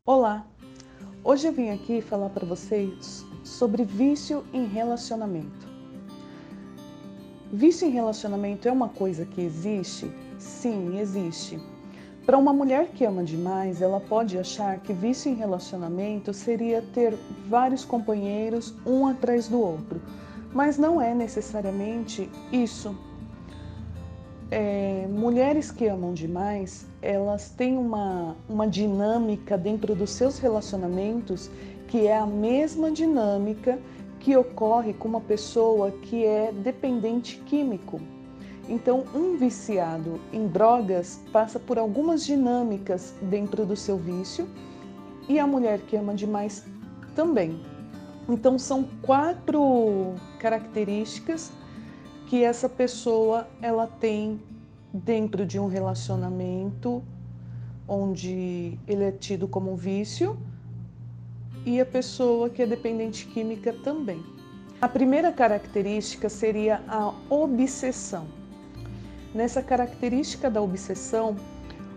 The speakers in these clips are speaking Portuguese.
Olá! Hoje eu vim aqui falar para vocês sobre vício em relacionamento. Vício em relacionamento é uma coisa que existe? Sim, existe. Para uma mulher que ama demais, ela pode achar que vício em relacionamento seria ter vários companheiros um atrás do outro, mas não é necessariamente isso. Mulheres que amam demais, elas têm uma dinâmica dentro dos seus relacionamentos que é a mesma dinâmica que ocorre com uma pessoa que é dependente químico. Então, um viciado em drogas passa por algumas dinâmicas dentro do seu vício e a mulher que ama demais também. Então, são 4 características que essa pessoa ela tem dentro de um relacionamento onde ele é tido como um vício e a pessoa que é dependente química também. A primeira característica seria a obsessão. Nessa característica da obsessão,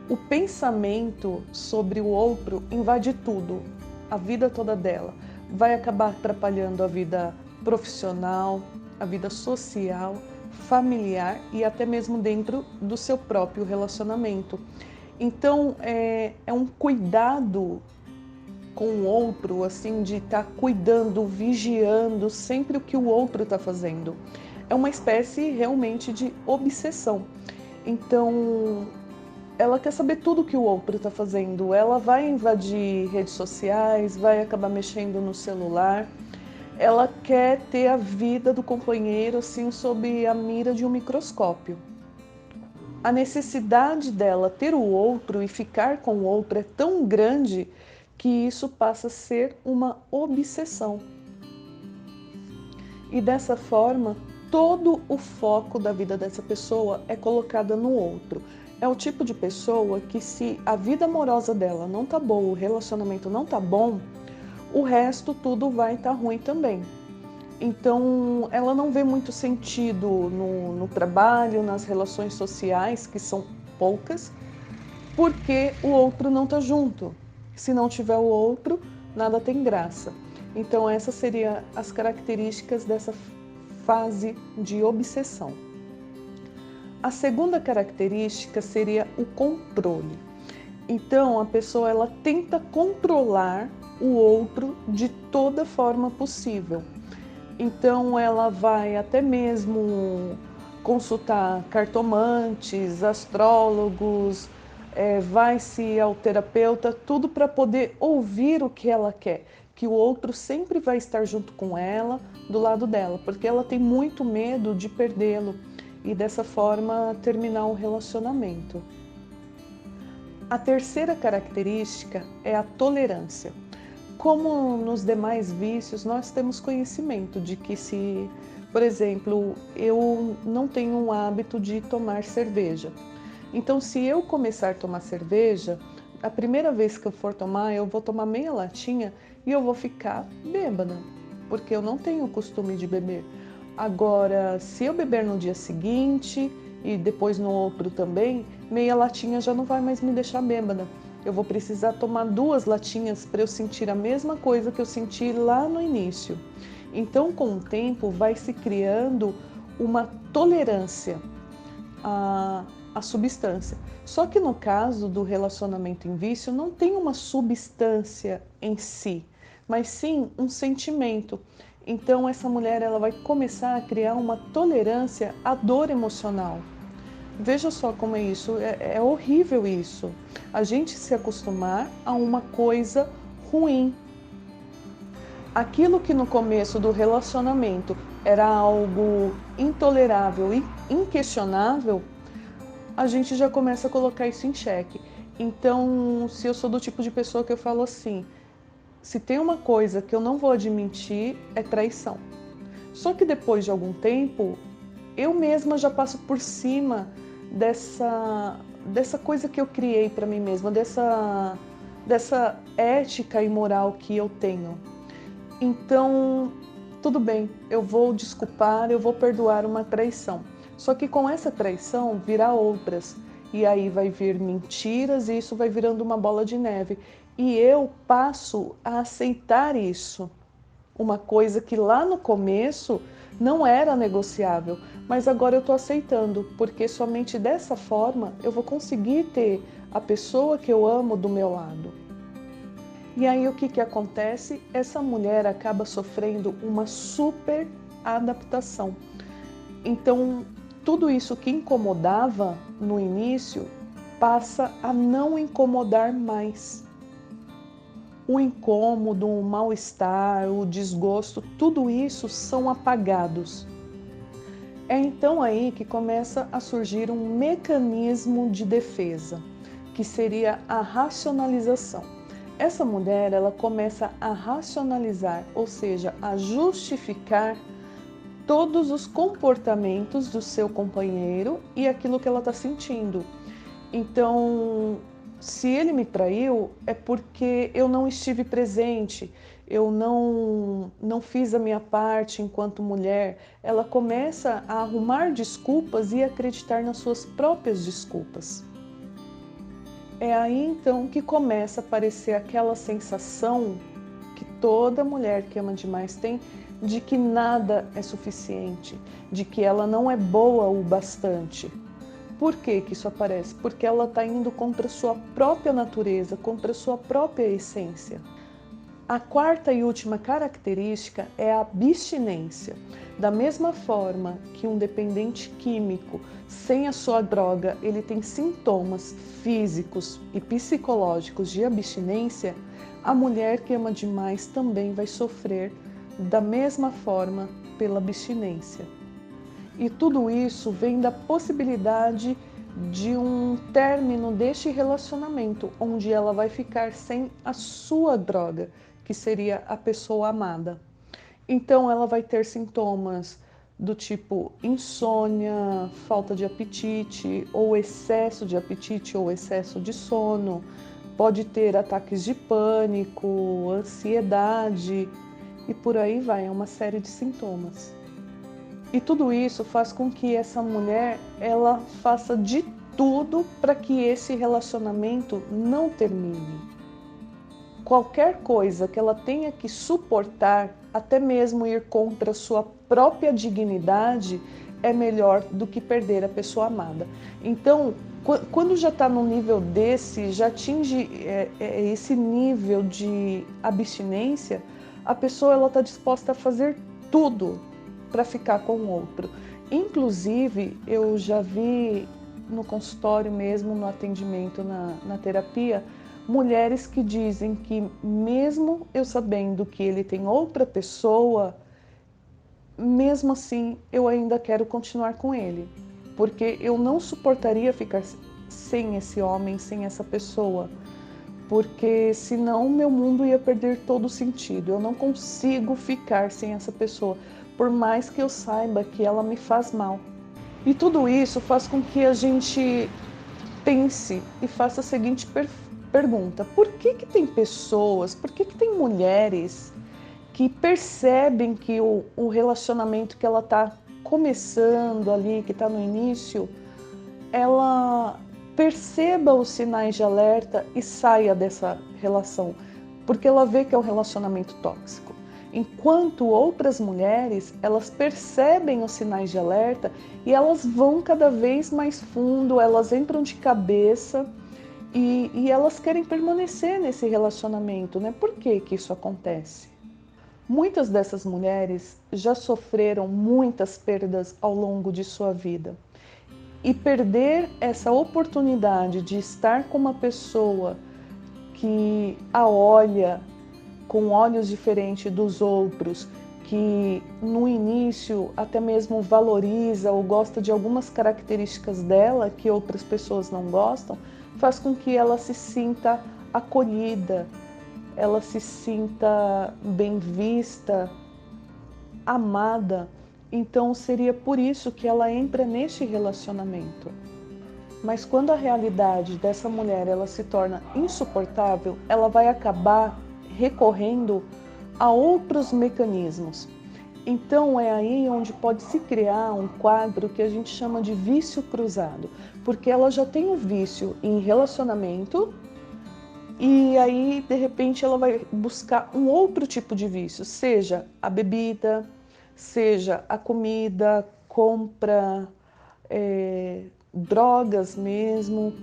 o pensamento sobre o outro invade tudo, a vida toda dela. Vai acabar atrapalhando a vida profissional, a vida social, familiar e até mesmo dentro do seu próprio relacionamento. Então, é um cuidado com o outro, assim, de estar cuidando, vigiando sempre o que o outro está fazendo. É uma espécie realmente de obsessão. Então, ela quer saber tudo que o outro está fazendo. Ela vai invadir redes sociais, vai acabar mexendo no celular. Ela quer ter a vida do companheiro assim sob a mira de um microscópio. A necessidade dela ter o outro e ficar com o outro é tão grande que isso passa a ser uma obsessão. E dessa forma, todo o foco da vida dessa pessoa é colocada no outro. É o tipo de pessoa que, se a vida amorosa dela não tá boa, o relacionamento não tá bom, o resto tudo vai estar ruim também. Então, ela não vê muito sentido no trabalho, nas relações sociais, que são poucas, porque o outro não está junto. Se não tiver o outro, nada tem graça. Então, essas seriam as características dessa fase de obsessão. A segunda característica seria o controle. Então, a pessoa ela tenta controlar o outro de toda forma possível. Então, ela vai até mesmo consultar cartomantes, astrólogos, vai-se ao terapeuta, tudo para poder ouvir o que ela quer, que o outro sempre vai estar junto com ela, do lado dela, porque ela tem muito medo de perdê-lo e dessa forma terminar o relacionamento. A terceira característica é a tolerância. Como nos demais vícios, nós temos conhecimento de que se, por exemplo, eu não tenho um hábito de tomar cerveja. Então, se eu começar a tomar cerveja, a primeira vez que eu for tomar, eu vou tomar meia latinha e eu vou ficar bêbada, porque eu não tenho o costume de beber. Agora, se eu beber no dia seguinte e depois no outro também, meia latinha já não vai mais me deixar bêbada. Eu vou precisar tomar 2 latinhas para eu sentir a mesma coisa que eu senti lá no início. Então, com o tempo, vai se criando uma tolerância à substância. Só que no caso do relacionamento em vício, não tem uma substância em si, mas sim um sentimento. Então, essa mulher ela vai começar a criar uma tolerância à dor emocional. Veja só como é isso, é horrível isso. A gente se acostumar a uma coisa ruim. Aquilo que no começo do relacionamento era algo intolerável e inquestionável, a gente já começa a colocar isso em xeque. Então, se eu sou do tipo de pessoa que eu falo assim, se tem uma coisa que eu não vou admitir, é traição. Só que depois de algum tempo, eu mesma já passo por cima dessa coisa que eu criei para mim mesma, dessa ética e moral que eu tenho. Então, tudo bem, eu vou desculpar, eu vou perdoar uma traição. Só que com essa traição virá outras. e aí vai vir mentiras e isso vai virando uma bola de neve. E eu passo a aceitar isso. Uma coisa que lá no começo não era negociável, mas agora eu estou aceitando, porque somente dessa forma eu vou conseguir ter a pessoa que eu amo do meu lado. E aí o que acontece? Essa mulher acaba sofrendo uma super adaptação. Então, tudo isso que incomodava no início passa a não incomodar mais. O incômodo, o mal-estar, o desgosto, tudo isso são apagados. É então aí que começa a surgir um mecanismo de defesa, que seria a racionalização. Essa mulher, ela começa a racionalizar, ou seja, a justificar todos os comportamentos do seu companheiro e aquilo que ela está sentindo. Então, se ele me traiu, é porque eu não estive presente, eu não fiz a minha parte enquanto mulher. Ela começa a arrumar desculpas e acreditar nas suas próprias desculpas. É aí então que começa a aparecer aquela sensação que toda mulher que ama demais tem, de que nada é suficiente, de que ela não é boa o bastante. Por que isso aparece? Porque ela está indo contra a sua própria natureza, contra a sua própria essência. A quarta e última característica é a abstinência. Da mesma forma que um dependente químico, sem a sua droga, ele tem sintomas físicos e psicológicos de abstinência, a mulher que ama demais também vai sofrer da mesma forma pela abstinência. E tudo isso vem da possibilidade de um término deste relacionamento, onde ela vai ficar sem a sua droga, que seria a pessoa amada. Então ela vai ter sintomas do tipo insônia, falta de apetite, ou excesso de apetite, ou excesso de sono. Pode ter ataques de pânico, ansiedade, e por aí vai, é uma série de sintomas. E tudo isso faz com que essa mulher, ela faça de tudo para que esse relacionamento não termine. Qualquer coisa que ela tenha que suportar, até mesmo ir contra a sua própria dignidade, é melhor do que perder a pessoa amada. Então, quando já está no nível desse, já atinge esse nível de abstinência, a pessoa está disposta a fazer tudo para ficar com o outro. Inclusive, eu já vi no consultório mesmo, no atendimento, na terapia, mulheres que dizem que mesmo eu sabendo que ele tem outra pessoa, mesmo assim eu ainda quero continuar com ele, porque eu não suportaria ficar sem esse homem, sem essa pessoa, porque senão meu mundo ia perder todo o sentido. Eu não consigo ficar sem essa pessoa, por mais que eu saiba que ela me faz mal. E tudo isso faz com que a gente pense e faça a seguinte pergunta: por que tem pessoas, por que tem mulheres que percebem que o relacionamento que ela está começando ali, que está no início, ela perceba os sinais de alerta e saia dessa relação, porque ela vê que é um relacionamento tóxico. Enquanto outras mulheres, elas percebem os sinais de alerta e elas vão cada vez mais fundo, elas entram de cabeça e elas querem permanecer nesse relacionamento, né? Por que isso acontece? Muitas dessas mulheres já sofreram muitas perdas ao longo de sua vida. E perder essa oportunidade de estar com uma pessoa que a olha com olhos diferentes dos outros, que no início até mesmo valoriza ou gosta de algumas características dela que outras pessoas não gostam, faz com que ela se sinta acolhida, ela se sinta bem vista, amada. Então seria por isso que ela entra neste relacionamento. Mas quando a realidade dessa mulher ela se torna insuportável, ela vai acabar recorrendo a outros mecanismos. Então é aí onde pode se criar um quadro que a gente chama de vício cruzado, porque ela já tem um vício em relacionamento e aí de repente ela vai buscar um outro tipo de vício, seja a bebida, seja a comida, compra, drogas mesmo,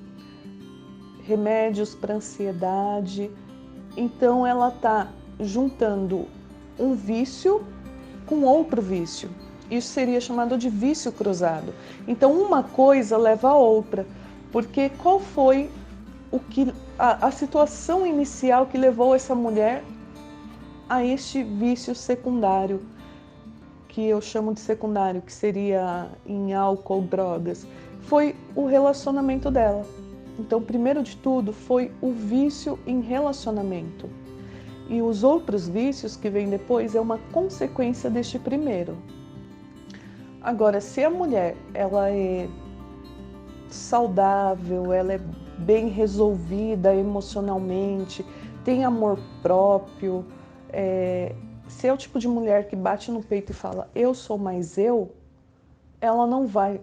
remédios para ansiedade. Então ela está juntando um vício com outro vício. Isso seria chamado de vício cruzado. Então uma coisa leva a outra, porque qual foi a situação inicial que levou essa mulher a este vício secundário, que eu chamo de secundário, que seria em álcool, drogas, foi o relacionamento dela. Então, primeiro de tudo, foi o vício em relacionamento. E os outros vícios que vêm depois é uma consequência deste primeiro. Agora, se a mulher ela é saudável, ela é bem resolvida emocionalmente, tem amor próprio, se é o tipo de mulher que bate no peito e fala eu sou mais eu, ela não vai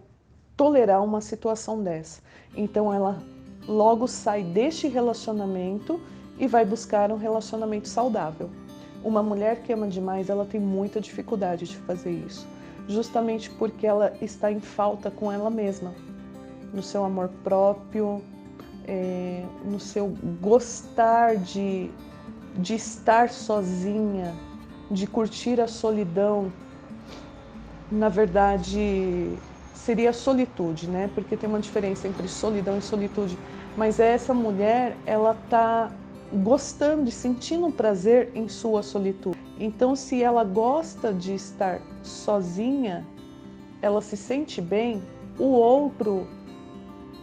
tolerar uma situação dessa. Então ela logo sai deste relacionamento e vai buscar um relacionamento saudável. Uma mulher que ama demais, ela tem muita dificuldade de fazer isso, justamente porque ela está em falta com ela mesma, no seu amor próprio, no seu gostar de estar sozinha, de curtir a solidão. Na verdade, seria a solitude, né? Porque tem uma diferença entre solidão e solitude. Mas essa mulher, ela está gostando, sentindo prazer em sua solitude. Então, se ela gosta de estar sozinha, ela se sente bem, o outro,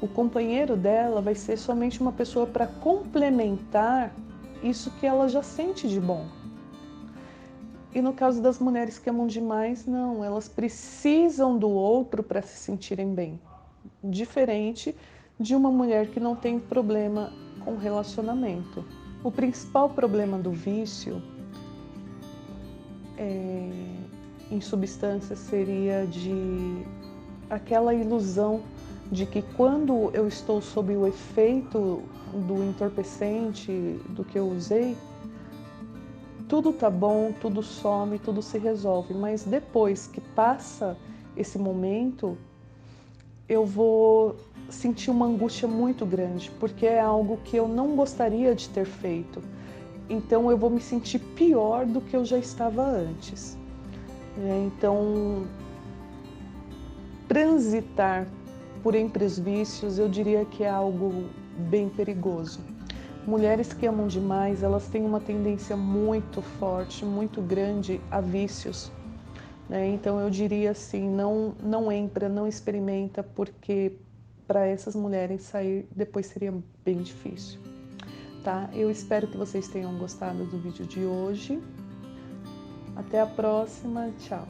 o companheiro dela, vai ser somente uma pessoa para complementar isso que ela já sente de bom. E no caso das mulheres que amam demais, não, elas precisam do outro para se sentirem bem. Diferente de uma mulher que não tem problema com relacionamento. O principal problema do vício em substâncias seria de aquela ilusão de que quando eu estou sob o efeito do entorpecente, do que eu usei, tudo tá bom, tudo some, tudo se resolve. Mas depois que passa esse momento, eu vou sentir uma angústia muito grande, porque é algo que eu não gostaria de ter feito. Então eu vou me sentir pior do que eu já estava antes. Então, transitar por entre os vícios, eu diria que é algo bem perigoso. Mulheres que amam demais, elas têm uma tendência muito forte, muito grande a vícios. Então eu diria assim, não entra, não experimenta, porque para essas mulheres sair depois seria bem difícil. Tá? Eu espero que vocês tenham gostado do vídeo de hoje. Até a próxima, tchau!